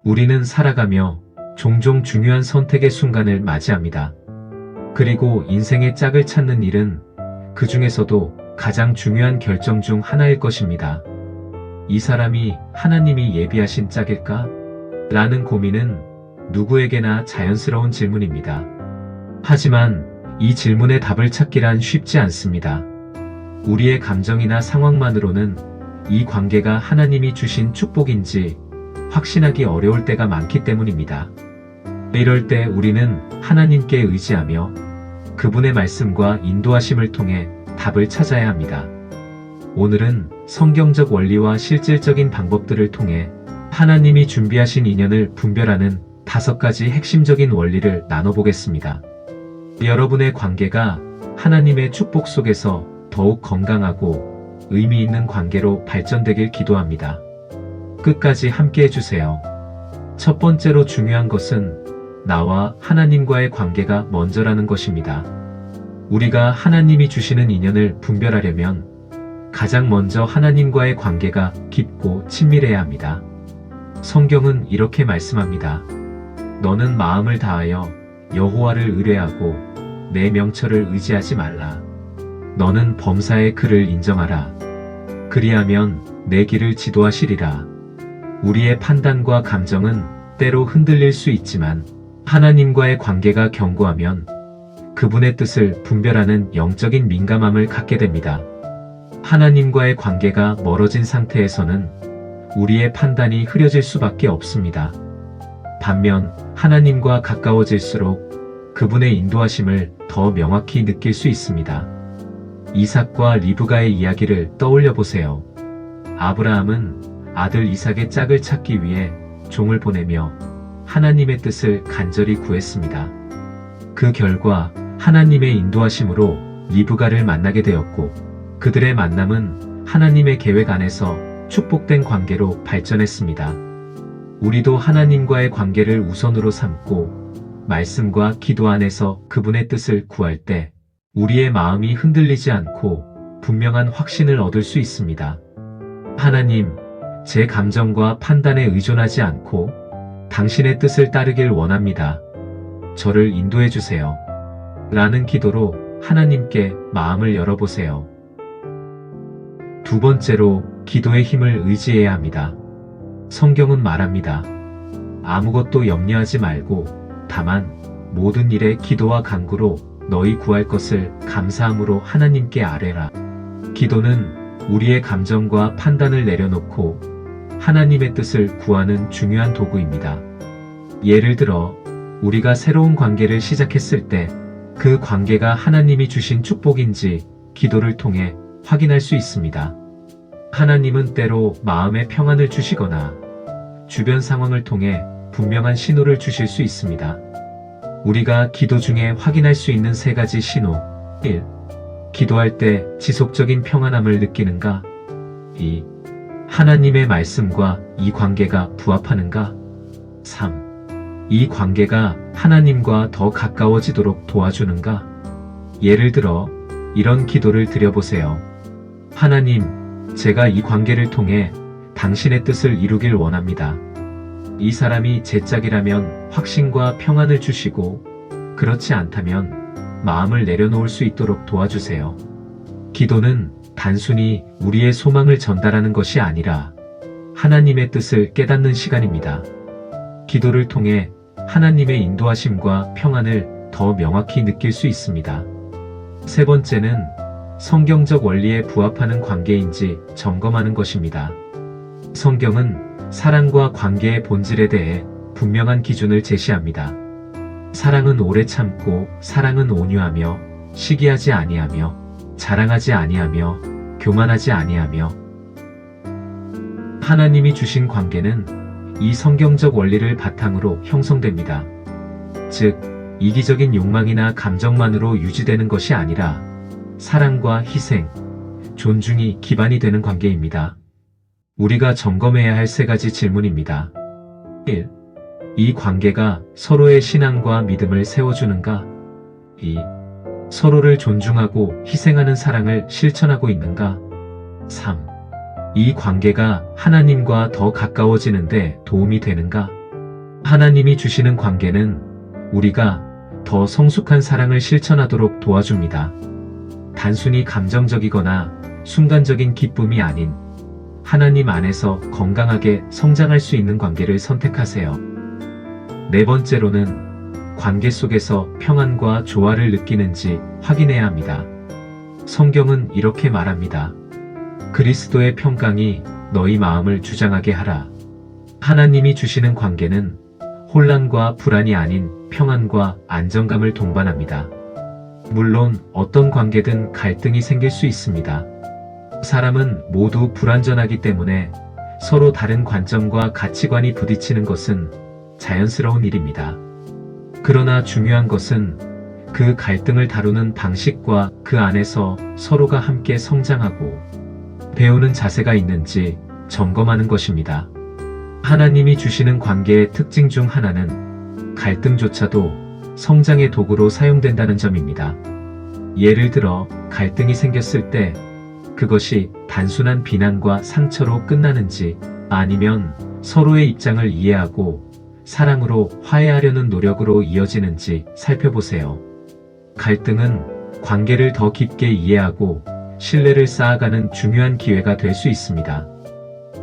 우리는 살아가며 종종 중요한 선택의 순간을 맞이합니다. 그리고 인생의 짝을 찾는 일은 그 중에서도 가장 중요한 결정 중 하나일 것입니다. 이 사람이 하나님이 예비하신 짝일까? 라는 고민은 누구에게나 자연스러운 질문입니다. 하지만 이 질문의 답을 찾기란 쉽지 않습니다. 우리의 감정이나 상황만으로는 이 관계가 하나님이 주신 축복인지 확신하기 어려울 때가 많기 때문입니다. 이럴 때 우리는 하나님께 의지하며 그분의 말씀과 인도하심을 통해 답을 찾아야 합니다. 오늘은 성경적 원리와 실질적인 방법들을 통해 하나님이 준비하신 인연을 분별하는 5가지 핵심적인 원리를 나눠보겠습니다. 여러분의 관계가 하나님의 축복 속에서 더욱 건강하고 의미 있는 관계로 발전되길 기도합니다. 끝까지 함께 해주세요. 첫 번째로 중요한 것은 나와 하나님과의 관계가 먼저라는 것입니다. 우리가 하나님이 주시는 인연을 분별하려면 가장 먼저 하나님과의 관계가 깊고 친밀해야 합니다. 성경은 이렇게 말씀합니다. 너는 마음을 다하여 여호와를 의뢰하고 내 명철을 의지하지 말라. 너는 범사의 그를 인정하라. 그리하면 내 길을 지도하시리라. 우리의 판단과 감정은 때로 흔들릴 수 있지만 하나님과의 관계가 견고하면 그분의 뜻을 분별하는 영적인 민감함을 갖게 됩니다. 하나님과의 관계가 멀어진 상태에서는 우리의 판단이 흐려질 수밖에 없습니다. 반면 하나님과 가까워질수록 그분의 인도하심을 더 명확히 느낄 수 있습니다. 이삭과 리브가의 이야기를 떠올려 보세요. 아브라함은 아들 이삭의 짝을 찾기 위해 종을 보내며 하나님의 뜻을 간절히 구했습니다. 그 결과 하나님의 인도하심으로 리브가를 만나게 되었고 그들의 만남은 하나님의 계획 안에서 축복된 관계로 발전했습니다. 우리도 하나님과의 관계를 우선으로 삼고 말씀과 기도 안에서 그분의 뜻을 구할 때 우리의 마음이 흔들리지 않고 분명한 확신을 얻을 수 있습니다. 하나님, 제 감정과 판단에 의존하지 않고 당신의 뜻을 따르길 원합니다. 저를 인도해 주세요. 라는 기도로 하나님께 마음을 열어보세요. 두 번째로 기도의 힘을 의지해야 합니다. 성경은 말합니다. 아무것도 염려하지 말고 다만 모든 일에 기도와 간구로 너희 구할 것을 감사함으로 하나님께 아뢰라. 기도는 우리의 감정과 판단을 내려놓고 하나님의 뜻을 구하는 중요한 도구입니다. 예를 들어 우리가 새로운 관계를 시작했을 때 그 관계가 하나님이 주신 축복인지 기도를 통해 확인할 수 있습니다. 하나님은 때로 마음의 평안을 주시거나 주변 상황을 통해 분명한 신호를 주실 수 있습니다. 우리가 기도 중에 확인할 수 있는 3가지 신호. 1. 기도할 때 지속적인 평안함을 느끼는가? 2. 하나님의 말씀과 이 관계가 부합하는가? 3. 이 관계가 하나님과 더 가까워지도록 도와주는가? 예를 들어 이런 기도를 드려보세요. 하나님, 제가 이 관계를 통해 당신의 뜻을 이루길 원합니다. 이 사람이 제 짝이라면 확신과 평안을 주시고 그렇지 않다면 마음을 내려놓을 수 있도록 도와주세요. 기도는 단순히 우리의 소망을 전달하는 것이 아니라 하나님의 뜻을 깨닫는 시간입니다. 기도를 통해 하나님의 인도하심과 평안을 더 명확히 느낄 수 있습니다. 세 번째는 성경적 원리에 부합하는 관계인지 점검하는 것입니다. 성경은 사랑과 관계의 본질에 대해 분명한 기준을 제시합니다. 사랑은 오래 참고, 사랑은 온유하며, 시기하지 아니하며, 자랑하지 아니하며, 교만하지 아니하며. 하나님이 주신 관계는 이 성경적 원리를 바탕으로 형성됩니다. 즉, 이기적인 욕망이나 감정만으로 유지되는 것이 아니라 사랑과 희생, 존중이 기반이 되는 관계입니다. 우리가 점검해야 할 3가지 질문입니다. 1. 이 관계가 서로의 신앙과 믿음을 세워주는가? 2. 서로를 존중하고 희생하는 사랑을 실천하고 있는가? 3. 이 관계가 하나님과 더 가까워지는데 도움이 되는가? 하나님이 주시는 관계는 우리가 더 성숙한 사랑을 실천하도록 도와줍니다. 단순히 감정적이거나 순간적인 기쁨이 아닌 하나님 안에서 건강하게 성장할 수 있는 관계를 선택하세요. 네 번째로는 관계 속에서 평안과 조화를 느끼는지 확인해야 합니다. 성경은 이렇게 말합니다. 그리스도의 평강이 너희 마음을 주장하게 하라. 하나님이 주시는 관계는 혼란과 불안이 아닌 평안과 안정감을 동반합니다. 물론 어떤 관계든 갈등이 생길 수 있습니다. 사람은 모두 불완전하기 때문에 서로 다른 관점과 가치관이 부딪히는 것은 자연스러운 일입니다. 그러나 중요한 것은 그 갈등을 다루는 방식과 그 안에서 서로가 함께 성장하고 배우는 자세가 있는지 점검하는 것입니다. 하나님이 주시는 관계의 특징 중 하나는 갈등조차도 성장의 도구로 사용된다는 점입니다. 예를 들어 갈등이 생겼을 때 그것이 단순한 비난과 상처로 끝나는지 아니면 서로의 입장을 이해하고 사랑으로 화해하려는 노력으로 이어지는지 살펴보세요. 갈등은 관계를 더 깊게 이해하고 신뢰를 쌓아가는 중요한 기회가 될 수 있습니다.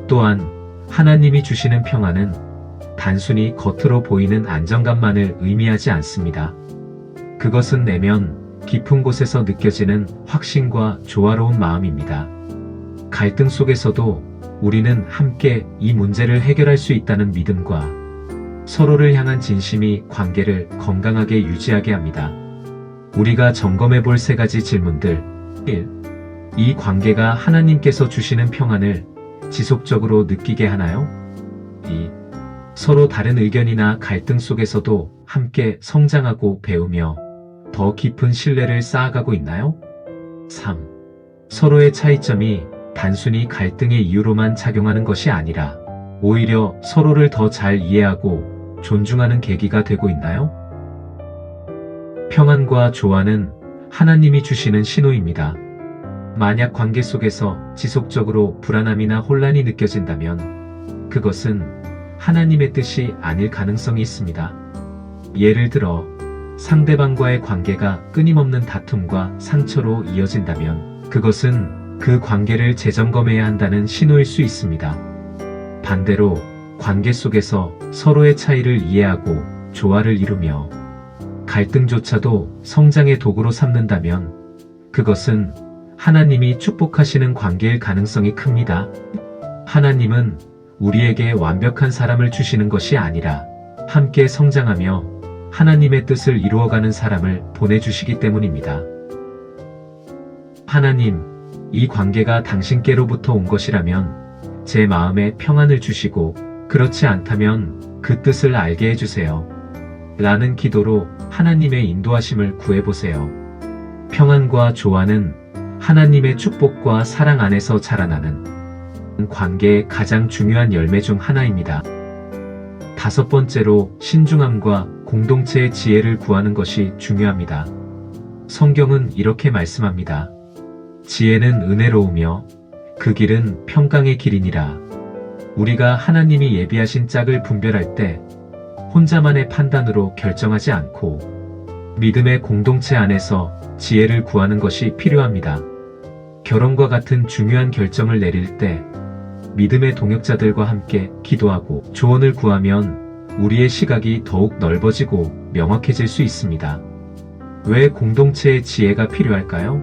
또한 하나님이 주시는 평안은 단순히 겉으로 보이는 안정감만을 의미하지 않습니다. 그것은 내면 깊은 곳에서 느껴지는 확신과 조화로운 마음입니다. 갈등 속에서도 우리는 함께 이 문제를 해결할 수 있다는 믿음과 서로를 향한 진심이 관계를 건강하게 유지하게 합니다. 우리가 점검해 볼 세 가지 질문들. 1. 이 관계가 하나님께서 주시는 평안을 지속적으로 느끼게 하나요? 2. 서로 다른 의견이나 갈등 속에서도 함께 성장하고 배우며 더 깊은 신뢰를 쌓아가고 있나요? 3. 서로의 차이점이 단순히 갈등의 이유로만 작용하는 것이 아니라 오히려 서로를 더 잘 이해하고 존중하는 계기가 되고 있나요? 평안과 조화는 하나님이 주시는 신호입니다. 만약 관계 속에서 지속적으로 불안함이나 혼란이 느껴진다면 그것은 하나님의 뜻이 아닐 가능성이 있습니다. 예를 들어 상대방과의 관계가 끊임없는 다툼과 상처로 이어진다면 그것은 그 관계를 재점검해야 한다는 신호일 수 있습니다. 반대로 관계 속에서 서로의 차이를 이해하고 조화를 이루며 갈등조차도 성장의 도구로 삼는다면 그것은 하나님이 축복하시는 관계일 가능성이 큽니다. 하나님은 우리에게 완벽한 사람을 주시는 것이 아니라 함께 성장하며 하나님의 뜻을 이루어가는 사람을 보내주시기 때문입니다. 하나님, 이 관계가 당신께로부터 온 것이라면 제 마음에 평안을 주시고 그렇지 않다면 그 뜻을 알게 해주세요. 라는 기도로 하나님의 인도하심을 구해보세요. 평안과 조화는 하나님의 축복과 사랑 안에서 자라나는 관계의 가장 중요한 열매 중 하나입니다. 다섯 번째로 신중함과 공동체의 지혜를 구하는 것이 중요합니다. 성경은 이렇게 말씀합니다. 지혜는 은혜로우며 그 길은 평강의 길이니라. 우리가 하나님이 예비하신 짝을 분별할 때 혼자만의 판단으로 결정하지 않고 믿음의 공동체 안에서 지혜를 구하는 것이 필요합니다. 결혼과 같은 중요한 결정을 내릴 때 믿음의 동역자들과 함께 기도하고 조언을 구하면 우리의 시각이 더욱 넓어지고 명확해질 수 있습니다. 왜 공동체의 지혜가 필요할까요?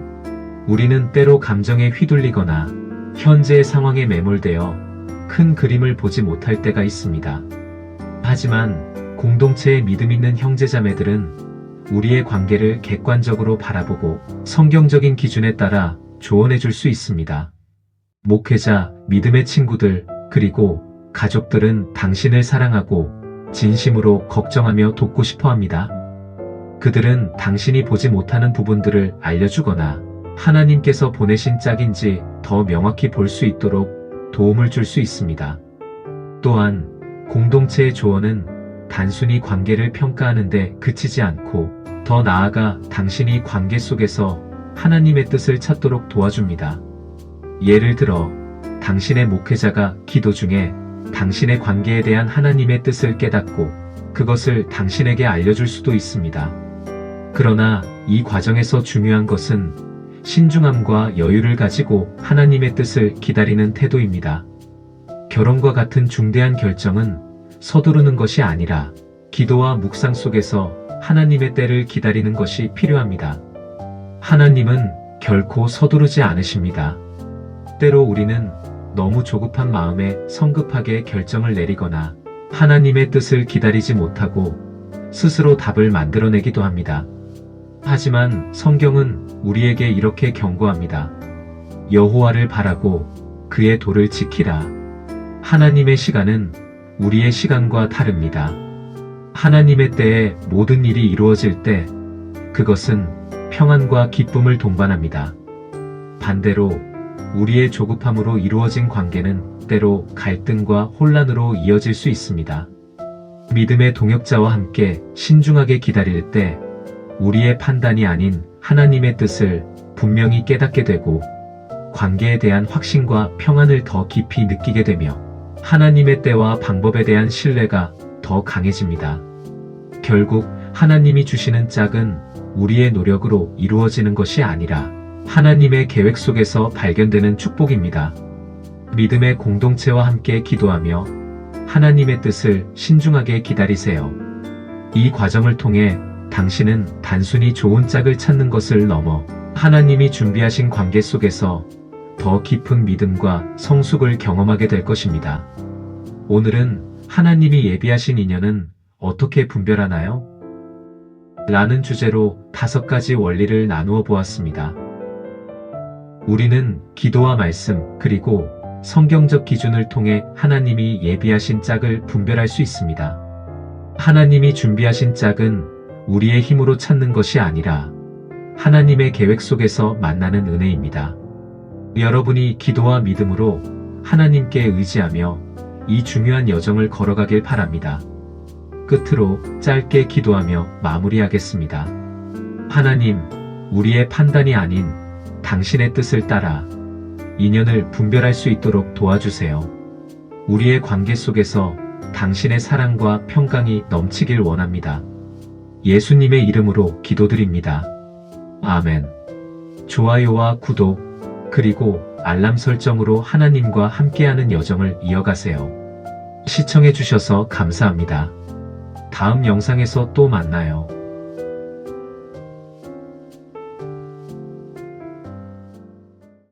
우리는 때로 감정에 휘둘리거나 현재의 상황에 매몰되어 큰 그림을 보지 못할 때가 있습니다. 하지만 공동체의 믿음 있는 형제자매들은 우리의 관계를 객관적으로 바라보고 성경적인 기준에 따라 조언해 줄 수 있습니다. 목회자, 믿음의 친구들, 그리고 가족들은 당신을 사랑하고 진심으로 걱정하며 돕고 싶어 합니다. 그들은 당신이 보지 못하는 부분들을 알려주거나 하나님께서 보내신 짝인지 더 명확히 볼 수 있도록 도움을 줄 수 있습니다. 또한 공동체의 조언은 단순히 관계를 평가하는 데 그치지 않고 더 나아가 당신이 관계 속에서 하나님의 뜻을 찾도록 도와줍니다. 예를 들어 당신의 목회자가 기도 중에 당신의 관계에 대한 하나님의 뜻을 깨닫고 그것을 당신에게 알려줄 수도 있습니다. 그러나 이 과정에서 중요한 것은 신중함과 여유를 가지고 하나님의 뜻을 기다리는 태도입니다. 결혼과 같은 중대한 결정은 서두르는 것이 아니라 기도와 묵상 속에서 하나님의 때를 기다리는 것이 필요합니다. 하나님은 결코 서두르지 않으십니다. 때로 우리는 너무 조급한 마음에 성급하게 결정을 내리거나 하나님의 뜻을 기다리지 못하고 스스로 답을 만들어내기도 합니다. 하지만 성경은 우리에게 이렇게 경고합니다. 여호와를 바라고 그의 도를 지키라. 하나님의 시간은 우리의 시간과 다릅니다. 하나님의 때에 모든 일이 이루어질 때 그것은 평안과 기쁨을 동반합니다. 반대로 우리의 조급함으로 이루어진 관계는 때로 갈등과 혼란으로 이어질 수 있습니다. 믿음의 동역자와 함께 신중하게 기다릴 때 우리의 판단이 아닌 하나님의 뜻을 분명히 깨닫게 되고 관계에 대한 확신과 평안을 더 깊이 느끼게 되며 하나님의 때와 방법에 대한 신뢰가 더 강해집니다. 결국 하나님이 주시는 짝은 우리의 노력으로 이루어지는 것이 아니라 하나님의 계획 속에서 발견되는 축복입니다. 믿음의 공동체와 함께 기도하며 하나님의 뜻을 신중하게 기다리세요. 이 과정을 통해 당신은 단순히 좋은 짝을 찾는 것을 넘어 하나님이 준비하신 관계 속에서 더 깊은 믿음과 성숙을 경험하게 될 것입니다. 오늘은 하나님이 예비하신 인연은 어떻게 분별하나요? 라는 주제로 5가지 원리를 나누어 보았습니다. 우리는 기도와 말씀 그리고 성경적 기준을 통해 하나님이 예비하신 짝을 분별할 수 있습니다. 하나님이 준비하신 짝은 우리의 힘으로 찾는 것이 아니라 하나님의 계획 속에서 만나는 은혜입니다. 여러분이 기도와 믿음으로 하나님께 의지하며 이 중요한 여정을 걸어가길 바랍니다. 끝으로 짧게 기도하며 마무리하겠습니다. 하나님, 우리의 판단이 아닌 당신의 뜻을 따라 인연을 분별할 수 있도록 도와주세요. 우리의 관계 속에서 당신의 사랑과 평강이 넘치길 원합니다. 예수님의 이름으로 기도드립니다. 아멘. 좋아요와 구독, 그리고 알람 설정으로 하나님과 함께하는 여정을 이어가세요. 시청해주셔서 감사합니다. 다음 영상에서 또 만나요.